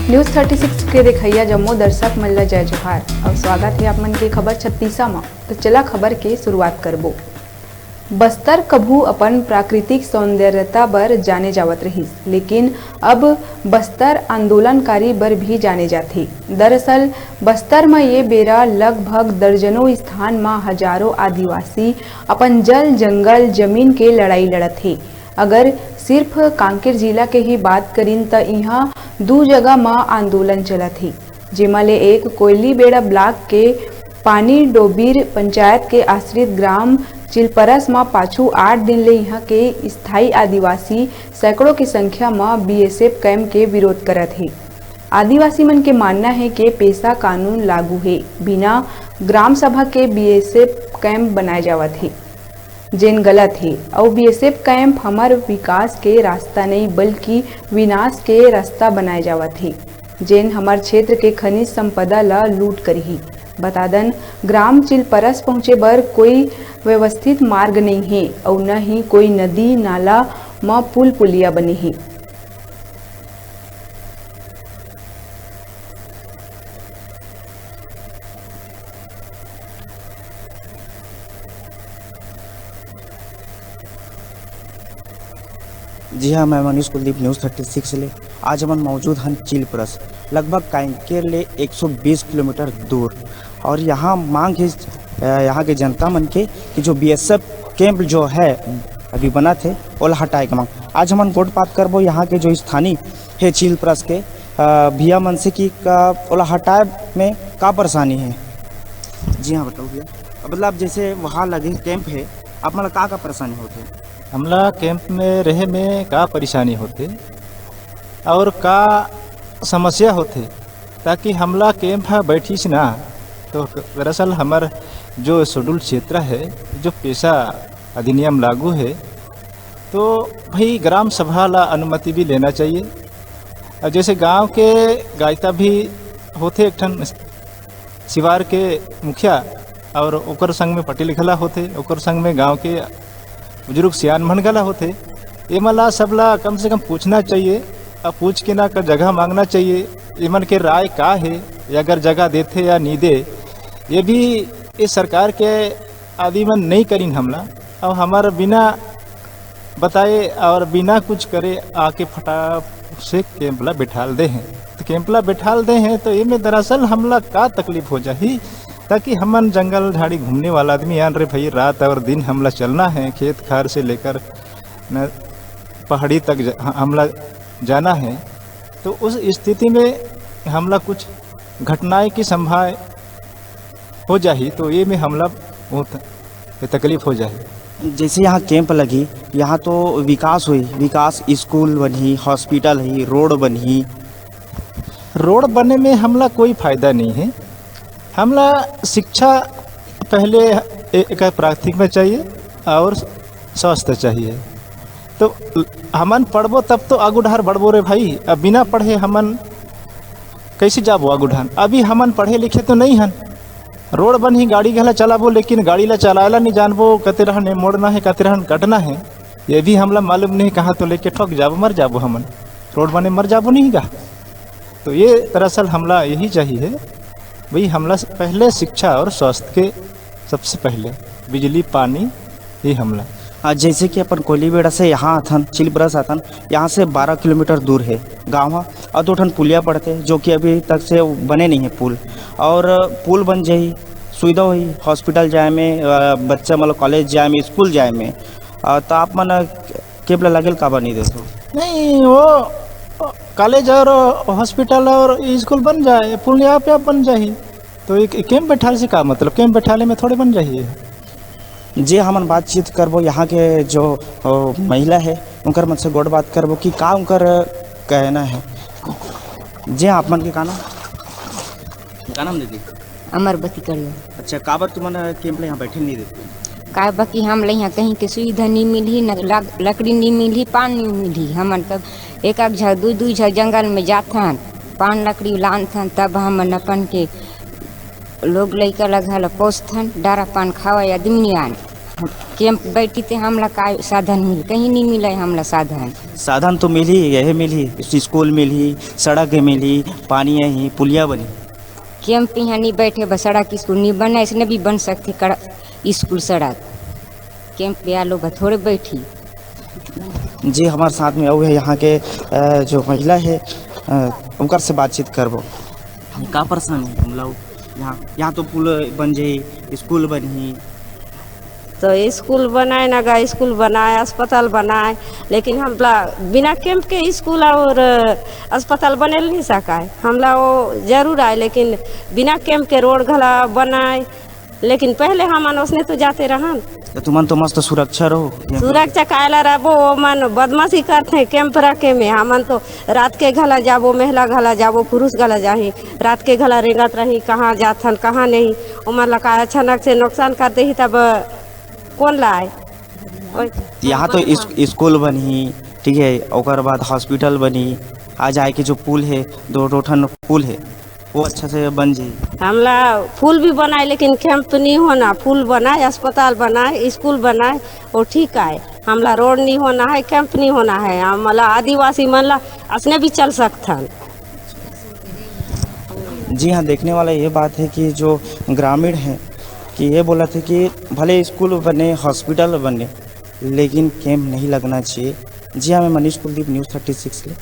News 36 के देखैया जम्मो दर्शक मन ला जय जोहार और स्वागत है आप मन के खबर 36 में। तो चला खबर के शुरुआत करबो। बस्तर कभू अपन प्राकृतिक सौंदर्यता बर जाने जावत रहिस, लेकिन अब बस्तर आंदोलनकारी बर भी जाने जाथे। दरअसल बस्तर में ये बेरा लगभग दर्जनों स्थान में हजारों आदिवासी अपन जल जंगल जमीन के लड़ाई लड़त हे। अगर सिर्फ कांकेर जिला के ही बात करीन तो यहाँ दो जगह में आंदोलन चलत है, जेमा ले एक कोयली बेड़ा ब्लॉक के पानी डोबीर पंचायत के आश्रित ग्राम चिलपरस में पाछू 8 दिन ले यहाँ के स्थायी आदिवासी सैकड़ों की संख्या में बीएसएफ कैंप के विरोध करत है। आदिवासी मन के मानना है कि पेशा कानून लागू है, बिना ग्राम सभा के बीएसएफ कैंप बनाए जावत है, जेन गलत है। और बीएसएफ कैंप हमार विकास के रास्ता नहीं बल्कि विनाश के रास्ता बनाए जावत है, जेन हमार क्षेत्र के खनिज संपदा ला लूट करही। बतादन ग्राम चिलपरस पहुँचे बर कोई व्यवस्थित मार्ग नहीं है और न ही कोई नदी नाला में पुल पुलिया बने हैं। जी हाँ, मैं मनीष कुलदीप न्यूज़ 36 ले आज हम मौजूद हैं चिलपरस, लगभग कांकेर ले 120 किलोमीटर दूर। और यहाँ मांग है यहाँ के जनता मन के कि जो बीएसएफ कैंप जो है अभी बना थे वो हटाए के मांग। आज हम गोट बात करबो यहाँ के जो स्थानीय है चिलपरस के भैया मन से कि ओला हटाए में का परेशानी है। जी हाँ बताओ भैया, मतलब जैसे वहाँ लगे कैंप है, आप मतलब का परेशानी होती है? हमला कैंप में रहे में का परेशानी होते और का समस्या होते, ताकि हमला कैंप है बैठीस ना। तो दरअसल हमार जो शेड्यूल क्षेत्र है, जो पेशा अधिनियम लागू है, तो भाई ग्राम सभा ला अनुमति भी लेना चाहिए। और जैसे गांव के गायता भी होते, एक ठन शिवार के मुखिया और ओकर संग में पटी लिखला होते, ओकर संग में गांव के बुजुर्ग सियान मन गला होते। ये मला सबला कम से कम पूछना चाहिए और पूछ के ना कर जगह मांगना चाहिए, इमन के राय का है, या अगर जगह देते या नहीं दे। ये भी इस सरकार के आदि मन नहीं करीन हमला, और हमारा बिना बताए और बिना कुछ करे आके फटा से कैंपला बैठाल दे हैं। तो कैंपला बैठाल दे हैं तो ये में दरअसल हमला का तकलीफ हो जाही, ताकि हमन जंगल झाड़ी घूमने वाला आदमी यान रे भाई, रात और दिन हमला चलना है, खेत खार से लेकर न पहाड़ी तक हमला जाना है। तो उस स्थिति में हमला कुछ घटनाएं की संभावना हो जाही, तो ये में हमला बहुत तकलीफ हो जाए। जैसे यहाँ कैंप लगी, यहाँ तो विकास हुई, विकास स्कूल बनी, हॉस्पिटल ही, रोड बनी। रोड बनने में हमला कोई फायदा नहीं है। हमला शिक्षा पहले एक प्राथमिक में चाहिए और स्वास्थ्य चाहिए। तो हमन पढ़बो तब तो आगू ढार बढ़बो रे भाई। अब बिना पढ़े हमन कैसे जाबो आगू ढार? अभी हमन पढ़े लिखे तो नहीं हन। रोड बन ही गाड़ी घला चलाबो, लेकिन गाड़ी ला चलाएला नहीं जानबो, कते रहन मोड़ना है, कते रहन कटना है, ये भी हमला मालूम नहीं। कहाँ तो लेके ठोक जाबो, मर जाबो हमन, रोड बने मर जाबो नहीं गा। तो ये दरअसल हमला यही चाहिए भाई, हमला पहले शिक्षा और स्वास्थ्य के सबसे पहले बिजली पानी ही हमला। जैसे कि अपन कोयलीबेड़ा से यहाँ आथन चिलपरस आथन, यहाँ से 12 किलोमीटर दूर है गाँव, और 2 ठन पुलिया पड़ते जो कि अभी तक से बने नहीं है पुल। और पुल बन जाए, सुविधा हुई हॉस्पिटल जाए में, बच्चा मतलब कॉलेज जाए में, स्कूल जाए में। तो आप मन केबला लगेल का बनी दे? नहीं, वो कॉलेज और हॉस्पिटल और स्कूल बन जाए, पुल यहाँ पे बन जाए, तो एक कैंप बैठाने से का मतलब? कैंप बैठाने में थोड़े बन जाइए। जी हमन बातचीत करबो यहाँ के जो महिला है उनकर मन से गोड़ बात करबो कि का उनकर कहना है। जी आप मन के का नाम दीदी? अमरबती करियो। अच्छा, काबर तुमन कैंप ले यहाँ बैठे नहीं देते? का बाकी हम ले यहाँ कहीं के सुविधा नहीं मिली, न लकड़ी नहीं मिली, पान नहीं मिली। हमन तब एक झा दू झा जंगल में जाथन, पान लकड़ी लानथन, तब हमन अपन के लोग लैका लगा पोसथन, डारा पान खावा आदमी आन। कैंप बैठी थे हमला का साधन मिल, कहीं नहीं मिला है हमला साधन। साधन तो मिली, यह मिली, स्कूल मिली, सड़क मिली, पानी यही, पुलिया बनी। कैंप यहाँ नहीं बैठे, बस सड़क स्कूल नहीं बना, इसने भी बन सकती स्कूल सड़क। कैंप पे लोग थोड़े बैठी। जी हमारे साथ में और है यहाँ के जो महिला है उनकर से बातचीत करबो। का परेशानी है हम लोग यहाँ तो पुल बन जाई, स्कूल बनी, तो स्कूल बनाए, नगा स्कूल बनाए, अस्पताल बनाए, लेकिन हमला बिना कैंप के स्कूल और अस्पताल बने नहीं सका है। हमला वो जरूर आए, लेकिन बिना कैंप के रोड घला बनाए, लेकिन पहले हमन उसने तो जाते रहन। तो तुमन तो मस्त सुरक्षा रहो। सुरक्षा कायला रहो, मन बदमाशी करते कैंप रखे में। हमन तो रात के घला जाबो, महिला घला जाबो, पुरुष घला जाही, रात के घला रेंगत रही, कहाँ जाथन कहाँ नहीं। उमर लगा अचानक से नुकसान करते ही तब कौन लाए। यहाँ तो स्कूल बनी, ठीक है, और बाद हॉस्पिटल बनी, आ जाए के जो पुल है, दो ठन पुल है, वो अच्छा से बन जाए। हमला फूल भी बनाए, लेकिन कैंप नहीं होना। फूल बनाए, अस्पताल बनाए, स्कूल बनाए, वो ठीक है। हमला रोड नहीं होना है, कैंप नहीं होना है। हमला आदिवासी मनला असने भी चल सकता। जी हाँ, देखने वाला ये बात है कि जो ग्रामीण हैं कि ये बोला था कि भले स्कूल बने, हॉस्पिटल बने, लेकिन कैंप नहीं लगना चाहिए। जी हाँ, मैं मनीष कुलदीप, न्यूज़ 36 ले।